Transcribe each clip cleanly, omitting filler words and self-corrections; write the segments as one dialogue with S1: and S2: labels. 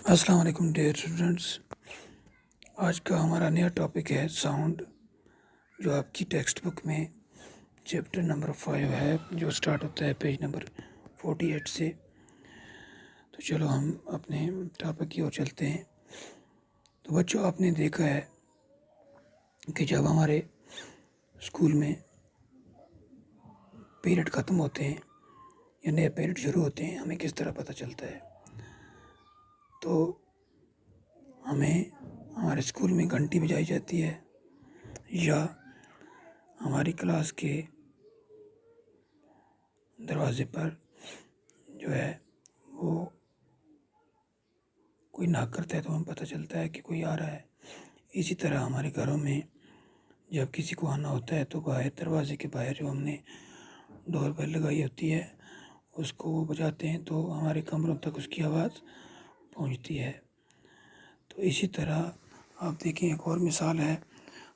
S1: السلام علیکم dear students, آج کا ہمارا نیا ٹاپک ہے ساؤنڈ، جو آپ کی ٹیکسٹ بک میں چیپٹر نمبر 5 ہے، جو سٹارٹ ہوتا ہے پیج نمبر 48 سے۔ تو چلو ہم اپنے ٹاپک کی اور چلتے ہیں۔ تو بچوں، آپ نے دیکھا ہے کہ جب ہمارے اسکول میں پیریڈ ختم ہوتے ہیں یا نئے پیریڈ شروع ہوتے ہیں، ہمیں کس طرح پتہ چلتا ہے؟ تو ہمیں ہمارے اسکول میں گھنٹی بجائی جاتی ہے، یا ہماری کلاس کے دروازے پر جو ہے وہ کوئی ناک کرتا ہے تو ہمیں پتہ چلتا ہے کہ کوئی آ رہا ہے۔ اسی طرح ہمارے گھروں میں جب کسی کو آنا ہوتا ہے تو باہر دروازے کے باہر جو ہم نے ڈور بیل لگائی ہوتی ہے اس کو وہ بجاتے ہیں تو ہمارے کمروں تک اس کی آواز پہنچتی ہے۔ تو اسی طرح آپ دیکھیں، ایک اور مثال ہے،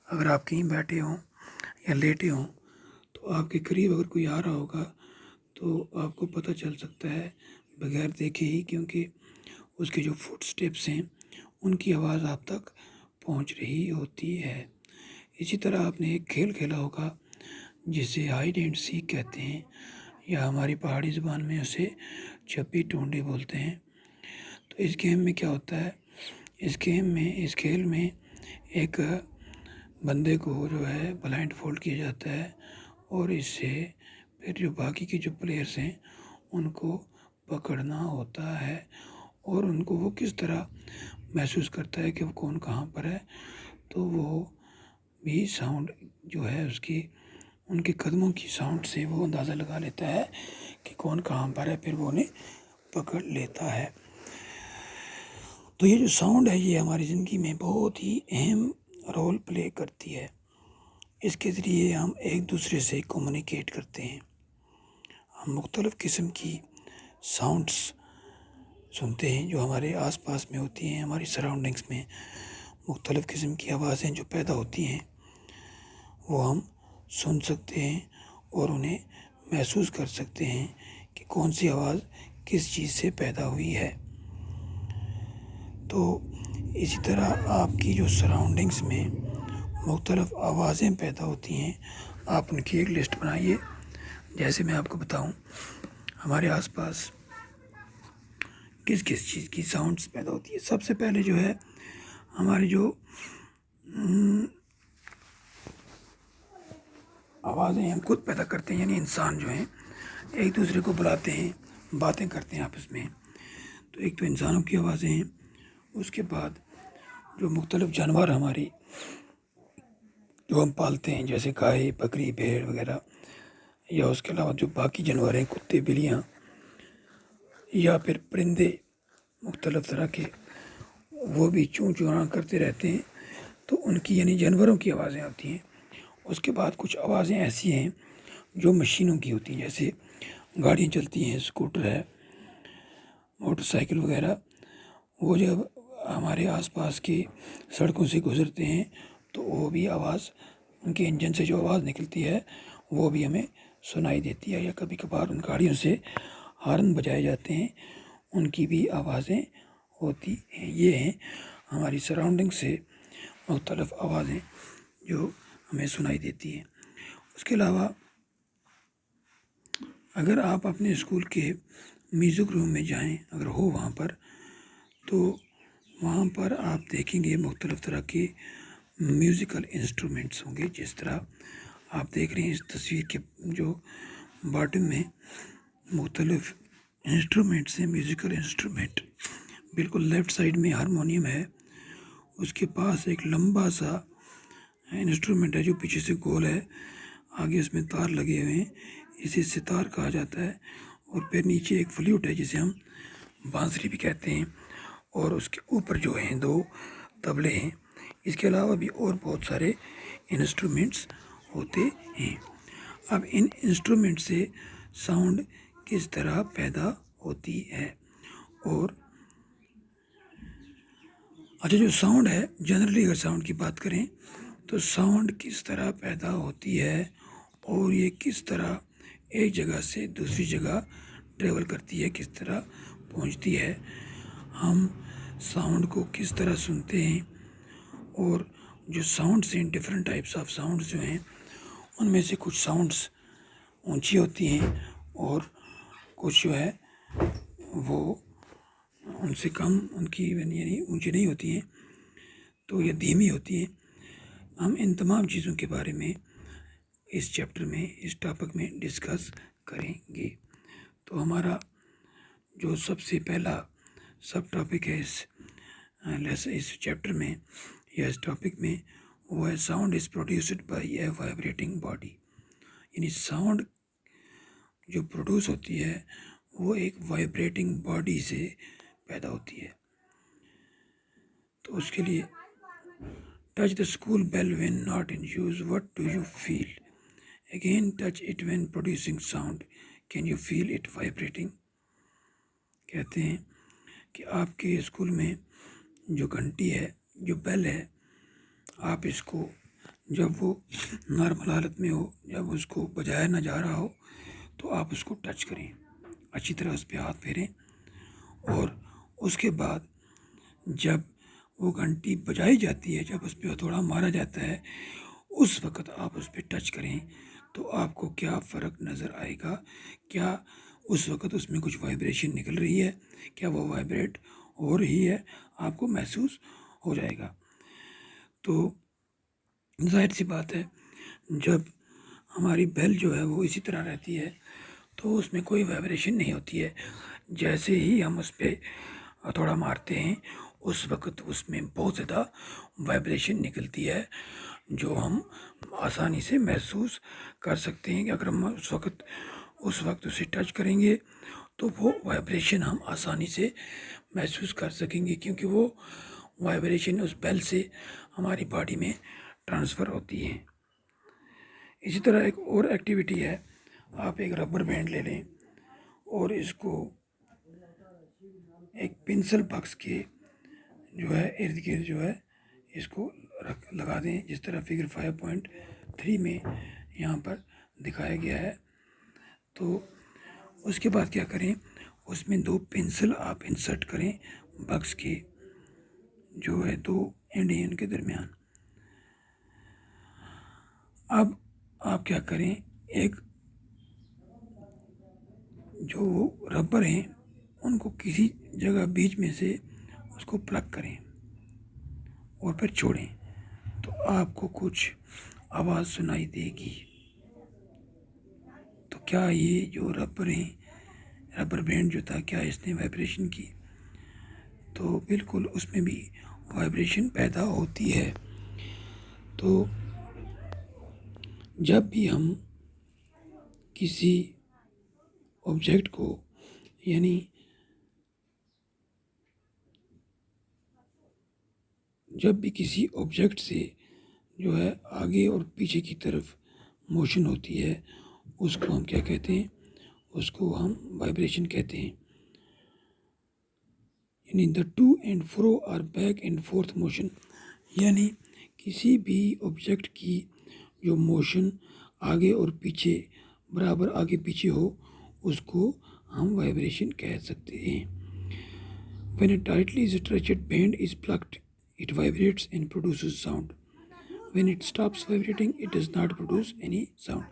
S1: اگر آپ کہیں بیٹھے ہوں یا لیٹے ہوں تو آپ کے قریب اگر کوئی آ رہا ہوگا تو آپ کو پتہ چل سکتا ہے بغیر دیکھے ہی، کیونکہ اس کے جو فٹ سٹیپس ہیں ان کی آواز آپ تک پہنچ رہی ہوتی ہے۔ اسی طرح آپ نے ایک کھیل کھیلا ہوگا جسے ہائیڈ اینڈ سیک کہتے ہیں، یا ہماری پہاڑی زبان میں اسے چھپی ٹونڈی بولتے ہیں۔ تو اس گیم میں کیا ہوتا ہے؟ اس کھیل میں ایک بندے کو جو ہے بلائنڈ فولڈ کیا جاتا ہے، اور اس سے پھر جو باقی کے جو پلیئرز ہیں ان کو پکڑنا ہوتا ہے، اور ان کو وہ کس طرح محسوس کرتا ہے کہ وہ کون کہاں پر ہے۔ تو وہ بھی ساؤنڈ جو ہے اس کی، ان کے قدموں کی ساؤنڈ سے وہ اندازہ لگا لیتا ہے کہ کون کہاں پر ہے، پھر وہ انہیں پکڑ لیتا ہے۔ تو یہ جو ساؤنڈ ہے یہ ہماری زندگی میں بہت ہی اہم رول پلے کرتی ہے۔ اس کے ذریعے ہم ایک دوسرے سے کمیونیکیٹ کرتے ہیں، ہم مختلف قسم کی ساؤنڈس سنتے ہیں جو ہمارے آس پاس میں ہوتی ہیں، ہماری سراؤنڈنگس میں مختلف قسم کی آوازیں جو پیدا ہوتی ہیں وہ ہم سن سکتے ہیں اور انہیں محسوس کر سکتے ہیں کہ کون سی آواز کس چیز سے پیدا ہوئی ہے۔ تو اسی طرح آپ کی جو سراؤنڈنگس میں مختلف آوازیں پیدا ہوتی ہیں، آپ ان کی ایک لسٹ بنائیے۔ جیسے میں آپ کو بتاؤں ہمارے آس پاس کس کس چیز کی ساؤنڈس پیدا ہوتی ہے۔ سب سے پہلے جو ہے ہماری جو آوازیں ہم خود پیدا کرتے ہیں، یعنی انسان جو ہیں ایک دوسرے کو بلاتے ہیں، باتیں کرتے ہیں آپس میں، تو ایک تو انسانوں کی آوازیں ہیں۔ اس کے بعد جو مختلف جانور ہماری جو ہم پالتے ہیں، جیسے گائے، بکری، بھیڑ وغیرہ، یا اس کے علاوہ جو باقی جانور ہیں، کتے، بلیاں، یا پھر پرندے مختلف طرح کے، وہ بھی چوں چواں کرتے رہتے ہیں، تو ان کی یعنی جانوروں کی آوازیں ہوتی ہیں۔ اس کے بعد کچھ آوازیں ایسی ہیں جو مشینوں کی ہوتی ہیں، جیسے گاڑیاں چلتی ہیں، اسکوٹر ہے، موٹر سائیکل وغیرہ، وہ جب ہمارے آس پاس کی سڑکوں سے گزرتے ہیں تو وہ بھی آواز، ان کے انجن سے جو آواز نکلتی ہے وہ بھی ہمیں سنائی دیتی ہے، یا کبھی کبھار ان گاڑیوں سے ہارن بجائے جاتے ہیں، ان کی بھی آوازیں ہوتی ہیں۔ یہ ہیں ہماری سراؤنڈنگ سے مختلف آوازیں جو ہمیں سنائی دیتی ہیں۔ اس کے علاوہ اگر آپ اپنے اسکول کے میوزک روم میں جائیں، اگر ہو وہاں پر، تو وہاں پر آپ دیکھیں گے مختلف طرح کے میوزیکل انسٹرومنٹس ہوں گے، جس طرح آپ دیکھ رہے ہیں اس تصویر کے جو باٹم میں مختلف انسٹرومنٹس ہیں، میوزیکل انسٹرومنٹ۔ بالکل لیفٹ سائڈ میں ہارمونیم ہے، اس کے پاس ایک لمبا سا انسٹرومنٹ ہے جو پیچھے سے گول ہے، آگے اس میں تار لگے ہوئے ہیں، اسے ستار کہا جاتا ہے، اور پھر نیچے ایک فلیوٹ ہے جسے ہم بانسری بھی کہتے ہیں، اور اس کے اوپر جو ہیں 2 طبلے ہیں۔ اس کے علاوہ بھی اور بہت سارے انسٹرومنٹس ہوتے ہیں۔ اب ان انسٹرومنٹ سے ساؤنڈ کس طرح پیدا ہوتی ہے، اور اچھا جو ساؤنڈ ہے، جنرلی اگر ساؤنڈ کی بات کریں تو ساؤنڈ کس طرح پیدا ہوتی ہے اور یہ کس طرح ایک جگہ سے دوسری جگہ ٹریول کرتی ہے، کس طرح پہنچتی ہے۔ ہم ساؤنڈ کو کس طرح سنتے ہیں، اور جو ساؤنڈس ہیں ڈفرینٹ ٹائپس آف ساؤنڈس جو ہیں ان میں سے کچھ ساؤنڈس اونچی ہوتی ہیں اور کچھ جو ہے وہ ان سے کم، ان کی یعنی اونچی نہیں ہوتی ہیں، تو یہ دھیمی ہوتی ہیں۔ ہم ان تمام چیزوں کے بارے میں اس چیپٹر میں، اس ٹاپک میں ڈسکس کریں گے۔ تو ہمارا جو سب سے پہلا سب ٹاپک ہے اس چیپٹر میں یا اس ٹاپک میں، وہ ہے sound is produced by a vibrating body, یعنی ساؤنڈ جو پروڈیوس ہوتی ہے وہ ایک وائبریٹنگ باڈی سے پیدا ہوتی ہے۔ تو اس کے لیے touch the school bell when not in use, what do you feel? Again touch it when producing sound, can you feel it vibrating? کہتے ہیں کہ آپ کے اسکول میں جو گھنٹی ہے، جو بیل ہے، آپ اس کو جب وہ نارمل حالت میں ہو، جب اس کو بجایا نہ جا رہا ہو، تو آپ اس کو ٹچ کریں، اچھی طرح اس پہ ہاتھ پھیریں، اور اس کے بعد جب وہ گھنٹی بجائی جاتی ہے، جب اس پہ ہتھوڑا مارا جاتا ہے، اس وقت آپ اس پہ ٹچ کریں تو آپ کو کیا فرق نظر آئے گا؟ کیا اس وقت اس میں کچھ وائبریشن نکل رہی ہے؟ کیا وہ وائبریٹ ہو رہی ہے؟ آپ کو محسوس ہو جائے گا۔ تو ظاہر سی بات ہے، جب ہماری بیل جو ہے وہ اسی طرح رہتی ہے تو اس میں کوئی وائبریشن نہیں ہوتی ہے۔ جیسے ہی ہم اس پہ تھوڑا مارتے ہیں، اس وقت اس میں بہت زیادہ وائبریشن نکلتی ہے، جو ہم آسانی سے محسوس کر سکتے ہیں کہ اگر ہم اس وقت اسے ٹچ کریں گے تو وہ وائبریشن ہم آسانی سے محسوس کر سکیں گے، کیونکہ وہ وائبریشن اس بیل سے ہماری باڈی میں ٹرانسفر ہوتی ہے۔ اسی طرح ایک اور ایکٹیویٹی ہے، آپ ایک ربر بینڈ لے لیں اور اس کو ایک پنسل باکس کے جو ہے ارد گرد جو ہے اس کو لگا دیں، جس طرح فگر 5.3 میں یہاں پر دکھایا گیا ہے۔ تو اس کے بعد کیا کریں، اس میں 2 پنسل آپ انسرٹ کریں باکس کے جو ہے 2 اینڈ کے درمیان۔ اب آپ کیا کریں، ایک جو ربر ہیں ان کو کسی جگہ بیچ میں سے اس کو پلگ کریں اور پھر چھوڑیں، تو آپ کو کچھ آواز سنائی دے گی۔ تو کیا یہ جو ربر بینڈ جو تھا، کیا اس نے وائبریشن کی؟ تو بالکل اس میں بھی وائبریشن پیدا ہوتی ہے۔ تو جب بھی ہم کسی آبجیکٹ کو، یعنی جب بھی کسی آبجیکٹ سے جو ہے آگے اور پیچھے کی طرف موشن ہوتی ہے، اس کو ہم کیا کہتے ہیں؟ اس کو ہم وائبریشن کہتے ہیں۔ یعنی دا ٹو اینڈ فرو اور بیک اینڈ فورتھ موشن، یعنی کسی بھی آبجیکٹ کی جو موشن آگے اور پیچھے، برابر آگے پیچھے ہو، اس کو ہم وائبریشن کہہ سکتے ہیں۔ When a tightly stretched band is plucked, it vibrates and produces sound. When it stops vibrating, it does not produce any sound.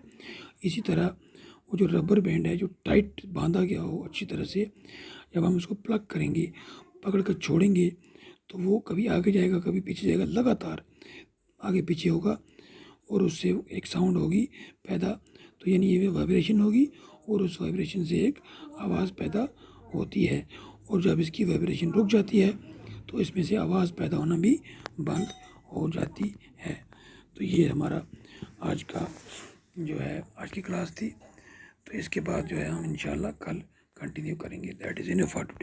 S1: اسی طرح وہ جو ربر بینڈ ہے، جو ٹائٹ باندھا گیا ہو اچھی طرح سے، جب ہم اس کو پلگ کریں گے، پکڑ کر چھوڑیں گے، تو وہ کبھی آگے جائے گا، کبھی پیچھے جائے گا، لگاتار آگے پیچھے ہوگا، اور اس سے ایک ساؤنڈ ہوگی پیدا، تو یعنی یہ وائبریشن ہوگی، اور اس وائبریشن سے ایک آواز پیدا ہوتی ہے، اور جب اس کی وائبریشن رک جاتی ہے تو اس میں سے آواز پیدا ہونا بھی بند ہو جاتی ہے۔ تو یہ ہمارا آج کا جو ہے آج کی کلاس تھی، تو اس کے بعد جو ہے ہم انشاءاللہ کل کنٹینیو کریں گے۔ That is enough for today.